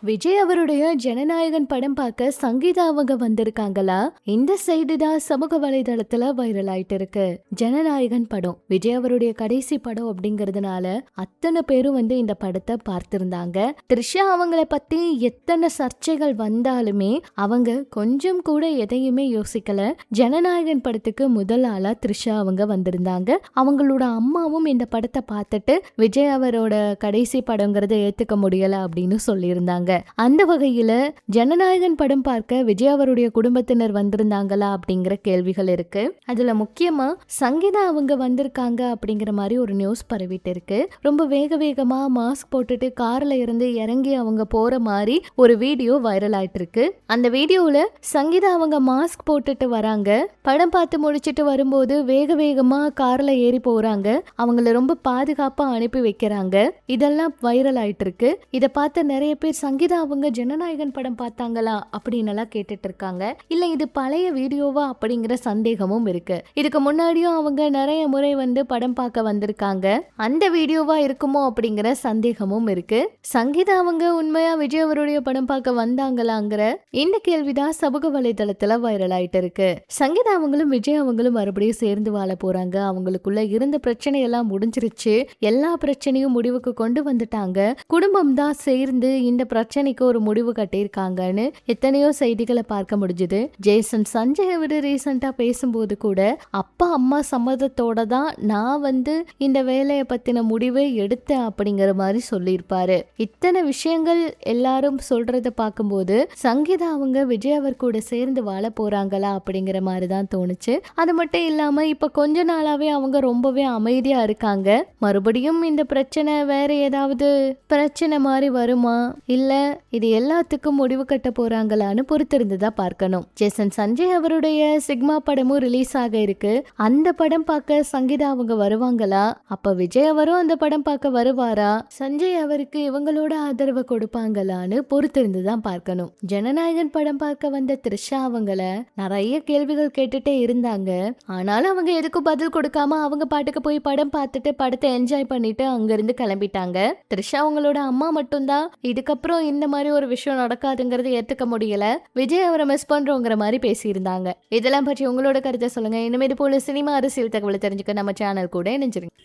விஜய் அவருடைய ஜனநாயகன் படம் பார்க்க சங்கீதா அவங்க வந்திருக்காங்களா? இந்த செய்தி தான் சமூக வலைதளத்துல வைரல் ஆயிட்டு இருக்கு. ஜனநாயகன் படம் விஜய் அவருடைய கடைசி படம் அப்படிங்கறதுனால அத்தனை பேரும் இந்த படத்தை பார்த்திருந்தாங்க. த்ரிஷா அவங்கள பத்தி எத்தனை சர்ச்சைகள் வந்தாலுமே அவங்க கொஞ்சம் கூட எதையுமே யோசிக்கல. ஜனநாயகன் படத்துக்கு முதல் ஆளா த்ரிஷா அவங்க வந்திருந்தாங்க. அவங்களோட அம்மாவும் இந்த படத்தை பார்த்துட்டு விஜய் அவரோட கடைசி படங்கிறத ஏத்துக்க முடியல அப்படின்னு சொல்லியிருந்தாங்க. அந்த வகையில ஜனநாயகன் படம் பார்க்க விஜய் அவருடைய குடும்பத்தினர் வந்திருந்தாங்களா அப்படிங்கிற கேள்விகள் இருக்கு. அதுல முக்கியமா சங்கீதா அவங்க வந்திருக்காங்க அப்படிங்கிற மாதிரி ஒரு நியூஸ் பரவிட்டு இருக்கு. ரொம்ப வேகமா மாஸ்க் போட்டுட்டு கார்ல இருந்து இறங்கி அவங்க போற மாதிரி ஒரு வீடியோ வைரல் ஆயிட்டு இருக்கு. அந்த வீடியோல சங்கீதா அவங்க மாஸ்க் போட்டுட்டு வராங்க. படம் பார்த்து முடிச்சிட்டு வரும்போது வேகமா கார்ல ஏறி போறாங்க. அவங்கள ரொம்ப பாதுகாப்பா அனுப்பி வைக்கிறாங்க. இதெல்லாம் வைரல் ஆயிட்டு இருக்கு. இதை பார்த்த நிறைய பேர் சங்கீதா அவங்க ஜனநாயகன் படம் பார்த்தாங்களா அப்படின்னு எல்லாம் கேட்டுட்டு இருக்காங்க. இல்ல இது பழைய வீடியோவா அப்படிங்கிற சந்தேகமும் இருக்கு. இதுக்கு முன்னாடியும் அவங்க நிறைய முறை படம் பார்க்க வந்திருக்காங்க. அந்த வீடியோவா இருக்குமோ அப்படிங்கிற சந்தேகமும் இருக்கு. சங்கீதா அவங்க உண்மையா விஜய் அவருடைய படம் பார்க்க வந்தாங்களாங்கிற இந்த கேள்விதான் சமூக வலைதளத்துல வைரல் ஆயிட்டு இருக்கு. சங்கீதா அவங்களும் விஜய் அவங்களும் மறுபடியும் சேர்ந்து வாழ போறாங்க. அவங்களுக்குள்ள இருந்த பிரச்சனை எல்லாம் முடிஞ்சிருச்சு. எல்லா பிரச்சனையும் முடிவுக்கு கொண்டு வந்துட்டாங்க. குடும்பம் தான் சேர்ந்து இந்த பிரச்சனைக்கு ஒரு முடிவு கட்டியிருக்காங்கன்னு எத்தனையோ செய்திகளை பார்க்க முடிஞ்சது. ஜேசன் சஞ்சய் அவர் ரீசெண்டா பேசும்போது கூட அப்பா அம்மா சம்மதத்தோட தான் நான் இந்த வேலையை பத்தின முடிவை எடுத்தேன் அப்படிங்கிற மாதிரி சொல்லியிருப்பாரு. இத்தனை விஷயங்கள் எல்லாரும் சொல்றத பார்க்கும்போது சங்கீதா அவங்க விஜய் அவர் கூட சேர்ந்து வாழ போறாங்களா அப்படிங்கிற மாதிரி தான் தோணுச்சு. அது மட்டும் இல்லாம இப்ப கொஞ்ச நாளாவே அவங்க ரொம்பவே அமைதியா இருக்காங்க. மறுபடியும் இந்த பிரச்சனை வேற ஏதாவது பிரச்சனை மாதிரி வருமா இல்ல இது எல்லாத்துக்கும் முடிவு கட்ட போறாங்களான்னு பொறுத்திருந்துதான் பார்க்கணும். ஜேசன் சஞ்சய் அவருடைய சிக்மா படமும் ரிலீஸ் ஆக இருக்கு. அந்த படம் பார்க்க சங்கீதா அவங்க வருவாங்களா? அப்ப விஜய் அவரும் அந்த படம் பார்க்க வருவாரா? சஞ்சய் அவருக்கு இவங்களோட ஆதரவை கொடுப்பாங்களான்னு பொறுத்திருந்துதான் பார்க்கணும். ஜனநாயகன் படம் பார்க்க வந்த த்ரிஷா அவங்கள நிறைய கேள்விகள் கேட்டுட்டே இருந்தாங்க. ஆனாலும் அவங்க எதுக்கும் பதில் கொடுக்காம அவங்க பாட்டுக்கு போய் படம் பார்த்துட்டு படத்தை என்ஜாய் பண்ணிட்டு அங்கிருந்து கிளம்பிட்டாங்க. த்ரிஷா அவங்களோட அம்மா மட்டும்தான் இதுக்கப்புறம் இந்த மாதிரி ஒரு விஷயம் நடக்காதுங்கிறது ஏத்துக்க முடியல, விஜய் அவரை மிஸ் பண்றோங்கிற மாதிரி பேசியிருந்தாங்க. இதெல்லாம் பற்றி உங்களோட கருத்தை சொல்லுங்க. இனிமேல் போல சினிமா அரசியல் தகவலை தெரிஞ்சுக்க நம்ம சேனல் கூட இணைஞ்சிருங்க.